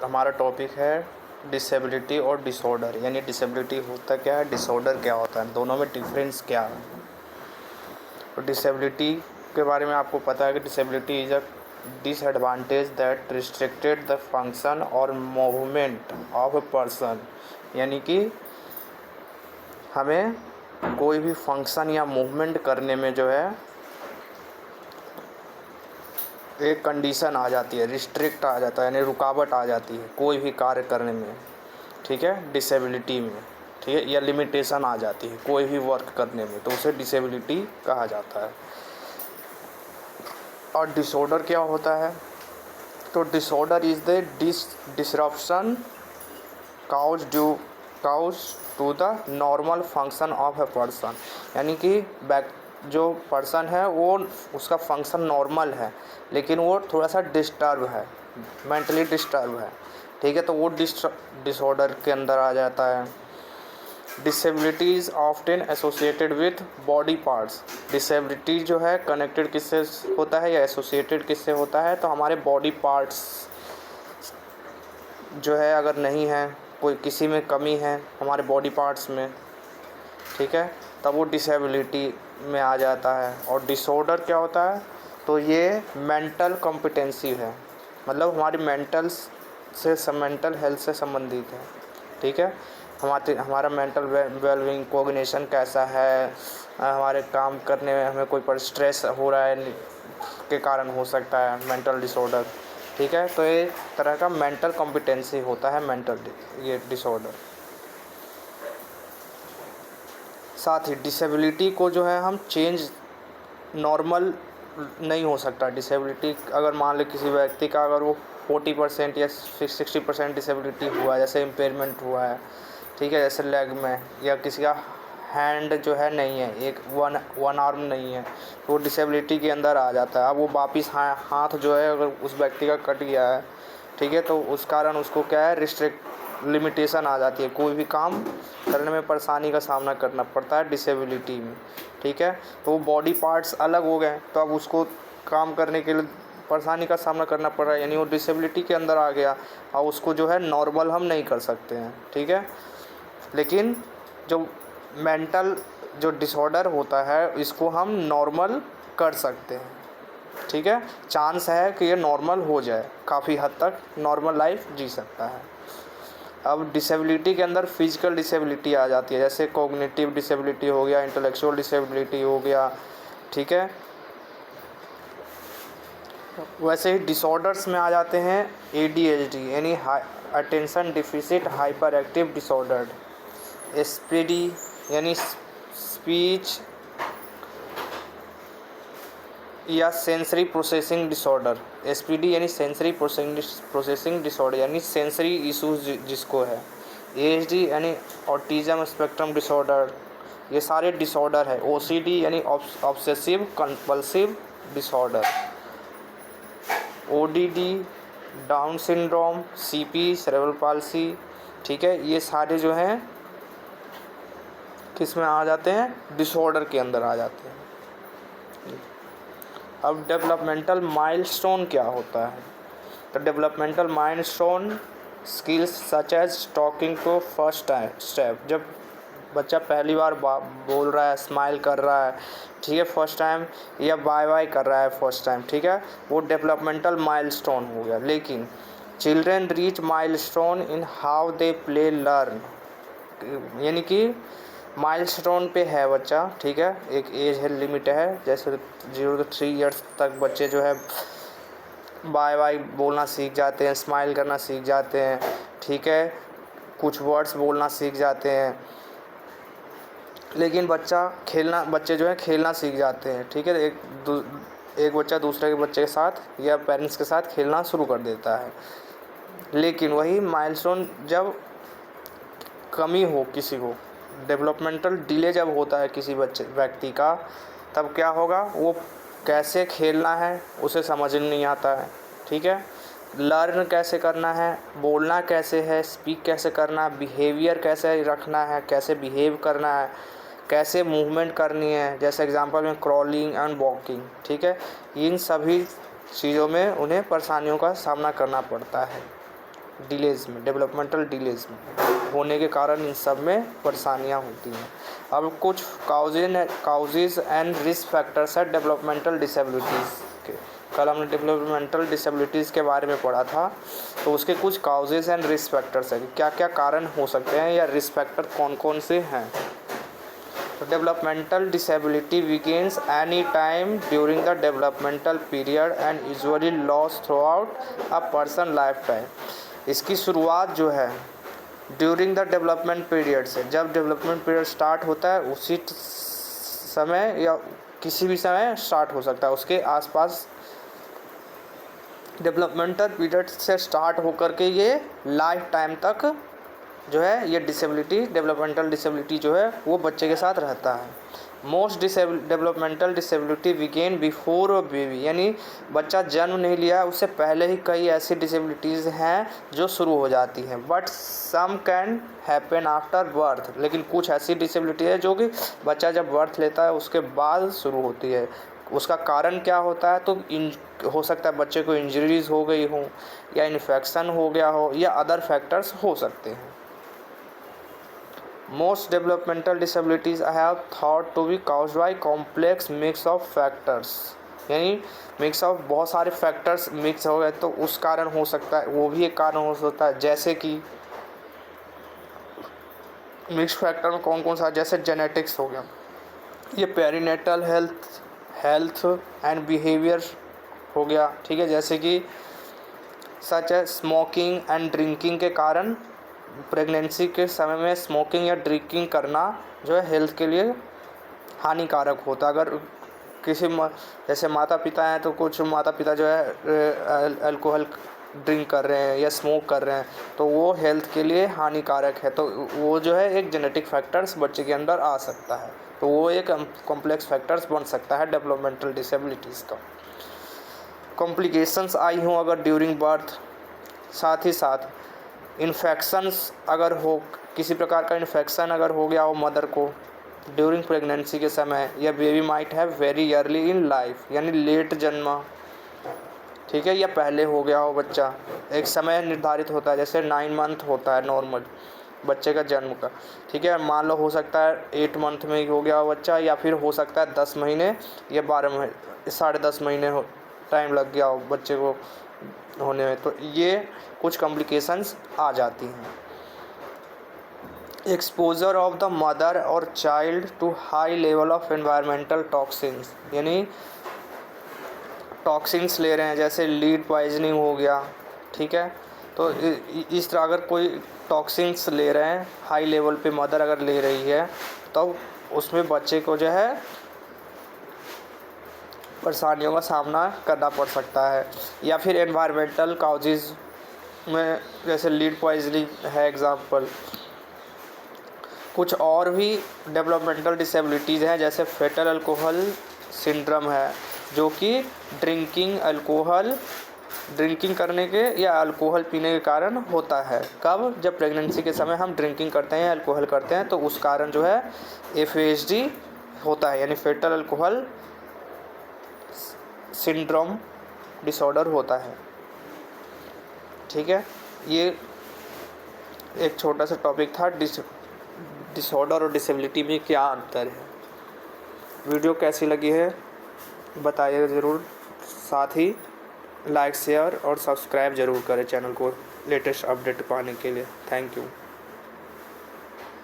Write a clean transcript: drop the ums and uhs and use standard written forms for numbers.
हमारा टॉपिक है डिसेबिलिटी और डिसऑर्डर, यानी डिसेबिलिटी होता क्या है, डिसऑर्डर क्या होता है, दोनों में डिफरेंस क्या है। तो डिसेबिलिटी के बारे में आपको पता है कि disability is a disadvantage that restricted the function और मूवमेंट ऑफ ए पर्सन, यानी कि हमें कोई भी फंक्शन या मूवमेंट करने में जो है एक कंडीशन आ जाती है, रिस्ट्रिक्ट आ जाता है, यानी रुकावट आ जाती है कोई भी कार्य करने में, ठीक है, डिसेबिलिटी में, ठीक है, या लिमिटेशन आ जाती है कोई भी वर्क करने में, तो उसे डिसेबिलिटी कहा जाता है। और डिसऑर्डर क्या होता है, तो disorder is the disruption cause to the normal function of a person, यानी कि जो पर्सन है वो उसका फंक्शन नॉर्मल है लेकिन वो थोड़ा सा डिस्टर्ब है, मेंटली डिस्टर्ब है, ठीक है, तो वो डिसऑर्डर के अंदर आ जाता है। Disability is often associated with body parts, disability जो है कनेक्टेड किससे होता है या एसोसिएटेड किससे होता है, तो हमारे बॉडी पार्ट्स जो है अगर नहीं है, कोई किसी में कमी है हमारे बॉडी पार्ट्स में, ठीक है, तब वो डिसेबिलिटी में आ जाता है। और डिसऑर्डर क्या होता है, तो ये मेंटल कॉम्पिटेंसी है, मतलब हमारी मेंटल हेल्थ से संबंधित है, ठीक है, हमारा मेंटल वेलबींग कोऑर्डिनेशन कैसा है, हमारे काम करने में हमें कोई पर स्ट्रेस हो रहा है के कारण हो सकता है मेंटल डिसऑर्डर, ठीक है, तो ये तरह का मेंटल कॉम्पिटेंसी होता है ये डिसऑर्डर। साथ ही डिसेबिलिटी को जो है हम चेंज नॉर्मल नहीं हो सकता। डिसेबिलिटी अगर मान ले किसी व्यक्ति का अगर वो 40% या 60% डिसेबिलिटी हुआ है, जैसे इम्पेयरमेंट हुआ है, ठीक है, जैसे लेग में, या किसी का हैंड जो है नहीं है, एक वन आर्म नहीं है, तो वो डिसेबिलिटी के अंदर आ जाता है। अब वो वापिस हाथ जो है अगर उस व्यक्ति का कट गया है, ठीक है, तो उस कारण उसको क्या है लिमिटेशन आ जाती है, कोई भी काम करने में परेशानी का सामना करना पड़ता है डिसेबिलिटी में, ठीक है, तो वो बॉडी पार्ट्स अलग हो गए तो अब उसको काम करने के लिए परेशानी का सामना करना पड़ रहा है, यानी वो डिसेबिलिटी के अंदर आ गया और उसको जो है नॉर्मल हम नहीं कर सकते हैं, ठीक है। लेकिन जो मेंटल जो डिसऑर्डर होता है इसको हम नॉर्मल कर सकते हैं, ठीक है, चांस है कि ये नॉर्मल हो जाए, काफ़ी हद तक नॉर्मल लाइफ जी सकता है। अब डिसेबिलिटी के अंदर फिजिकल डिसेबिलिटी आ जाती है, जैसे कॉग्निटिव डिसेबिलिटी हो गया, इंटेलेक्चुअल डिसेबिलिटी हो गया, ठीक है। वैसे ही डिसऑर्डर्स में आ जाते हैं ADHD यानी attention deficit hyper active disorder, SPD यानी स्पीच या सेंसरी प्रोसेसिंग डिसऑर्डर, SPD यानी सेंसरी प्रोसेसिंग डिसऑर्डर यानी सेंसरी इशूज़ जिसको है, ADHD यानी ऑटिज़म स्पेक्ट्रम डिसऑर्डर, ये सारे डिसऑर्डर है। OCD यानी obsessive compulsive disorder, ODD down syndrome, CP cerebral palsy, ठीक है, ये सारे जो हैं किस में आ जाते हैं, डिसऑर्डर के अंदर आ जाते हैं। अब डेवलपमेंटल माइलस्टोन क्या होता है, तो developmental milestone skills such as talking to first step, जब बच्चा पहली बार बोल रहा है, स्माइल कर रहा है, ठीक है, फर्स्ट टाइम, या बाय बाय कर रहा है फर्स्ट टाइम, ठीक है, वो डेवलपमेंटल माइलस्टोन हो गया। लेकिन children reach milestone in how they play learn, यानी कि माइलस्टोन पे है बच्चा, ठीक है, एक एज है, लिमिट है, जैसे 0 to 3 ईयर्स तक बच्चे जो है बाय बाय बोलना सीख जाते हैं, स्माइल करना सीख जाते हैं, ठीक है, कुछ वर्ड्स बोलना सीख जाते हैं। लेकिन बच्चे जो है खेलना सीख जाते हैं, ठीक है, एक बच्चा दूसरे के बच्चे के साथ या पेरेंट्स के साथ खेलना शुरू कर देता है। लेकिन वही माइलस्टोन जब कमी हो, किसी को डेवलपमेंटल डिले जब होता है किसी व्यक्ति का, तब क्या होगा, वो कैसे खेलना है उसे समझ नहीं आता है, ठीक है, लर्न कैसे करना है, बोलना कैसे है, स्पीक कैसे करना है, बिहेवियर कैसे रखना है, कैसे बिहेव करना है, कैसे मूवमेंट करनी है, जैसे एग्जांपल में क्रॉलिंग एंड वॉकिंग, ठीक है, इन सभी चीज़ों में उन्हें परेशानियों का सामना करना पड़ता है। डिलेज में, डेवलपमेंटल डिलेज में होने के कारण इन सब में परेशानियाँ होती हैं। अब कुछ काउजेज एंड रिस्क फैक्टर्स है डेवलपमेंटल डिसेबिलिटीज़ के। कल हमने डेवलपमेंटल डिसेबिलिटीज़ के बारे में पढ़ा था, तो उसके कुछ काउजेज एंड रिस्क फैक्टर्स है कि क्या क्या कारण हो सकते हैं या रिस्क फैक्टर कौन कौन से हैं। Developmental disability begins any time during the developmental period and usually lasts throughout a person lifetime। इसकी शुरुआत जो है ड्यूरिंग द डेवलपमेंट पीरियड से, जब डेवलपमेंट पीरियड स्टार्ट होता है उसी समय या किसी भी समय स्टार्ट हो सकता है, उसके आसपास डेवलपमेंटल पीरियड से स्टार्ट होकर के ये लाइफ टाइम तक जो है ये डिसेबिलिटी, डेवलपमेंटल डिसेबिलिटी जो है वो बच्चे के साथ रहता है। Most developmental disability begin before baby, यानी बच्चा जन्म नहीं लिया उससे पहले ही कई ऐसी डिसेबिलिटीज़ हैं जो शुरू हो जाती हैं। But some can happen after birth, लेकिन कुछ ऐसी डिसेबिलिटी है जो कि बच्चा जब बर्थ लेता है उसके बाद शुरू होती है। उसका कारण क्या होता है, तो हो सकता है बच्चे को इंजरीज हो गई हो या इन्फेक्शन हो गया हो या अदर फैक्टर्स हो सकते हैं। Most developmental disabilities I have thought to be caused by complex mix of factors, यानी मिक्स ऑफ बहुत सारे फैक्टर्स मिक्स हो गए तो उस कारण हो सकता है, वो भी एक कारण हो सकता है। जैसे कि मिक्स फैक्टर में कौन कौन सा, जैसे जेनेटिक्स हो गया, ये पेरिनेटल हेल्थ एंड बिहेवियर हो गया, ठीक है। जैसे कि सच है स्मोकिंग एंड ड्रिंकिंग के कारण प्रेगनेंसी के समय में स्मोकिंग या ड्रिंकिंग करना जो है हेल्थ के लिए हानिकारक होता है। अगर किसी जैसे माता पिता हैं तो कुछ माता पिता जो है अल्कोहल ड्रिंक कर रहे हैं या स्मोक कर रहे हैं तो वो हेल्थ के लिए हानिकारक है, तो वो जो है एक जेनेटिक फैक्टर्स बच्चे के अंदर आ सकता है, तो वो एक कॉम्प्लेक्स फैक्टर्स बन सकता है डेवलपमेंटल डिसेबिलिटीज़ का। कॉम्प्लिकेशंस आई हों अगर ड्यूरिंग बर्थ, साथ ही साथ इन्फेक्शंस अगर हो, किसी प्रकार का इन्फेक्शन अगर हो गया हो मदर को ड्यूरिंग प्रेगनेंसी के समय, या baby might have very early in life, यानी लेट जन्मा, ठीक है, या पहले हो गया हो बच्चा। एक समय निर्धारित होता है, जैसे 9 मंथ होता है नॉर्मल बच्चे का जन्म का, ठीक है। मान लो हो सकता है 8 मंथ में ही हो गया हो बच्चा, या फिर हो सकता है 10 महीने या 12 महीने, 10.5 महीने टाइम लग गया हो बच्चे को होने में, तो ये कुछ कॉम्प्लिकेशंस आ जाती हैं। एक्सपोजर ऑफ द मदर और child to high level of environmental toxins, यानी टॉक्सिन्स ले रहे हैं, जैसे लीड पॉइजनिंग हो गया, ठीक है। तो इस तरह अगर कोई टॉक्सिन्स ले रहे हैं हाई लेवल पे मदर अगर ले रही है तो उसमें बच्चे को जो है परेशानियों का सामना करना पड़ सकता है। या फिर एनवायरमेंटल काउजेज़ में जैसे लीड पॉइजनिंग है एग्जांपल। कुछ और भी डेवलपमेंटल डिसेबिलिटीज़ हैं, जैसे फेटल अल्कोहल सिंड्रोम है, जो कि ड्रिंकिंग करने के या अल्कोहल पीने के कारण होता है। कब? जब प्रेगनेंसी के समय हम ड्रिंकिंग करते हैं या अल्कोहल करते हैं तो उस कारण जो है FASD होता है, यानी फेटल अल्कोहल सिंड्रोम डिसऑर्डर होता है, ठीक है। ये एक छोटा सा टॉपिक था, डिसऑर्डर और डिसेबिलिटी में क्या अंतर है। वीडियो कैसी लगी है बताइएगा ज़रूर, साथ ही लाइक शेयर और सब्सक्राइब ज़रूर करें चैनल को लेटेस्ट अपडेट पाने के लिए। Thank you.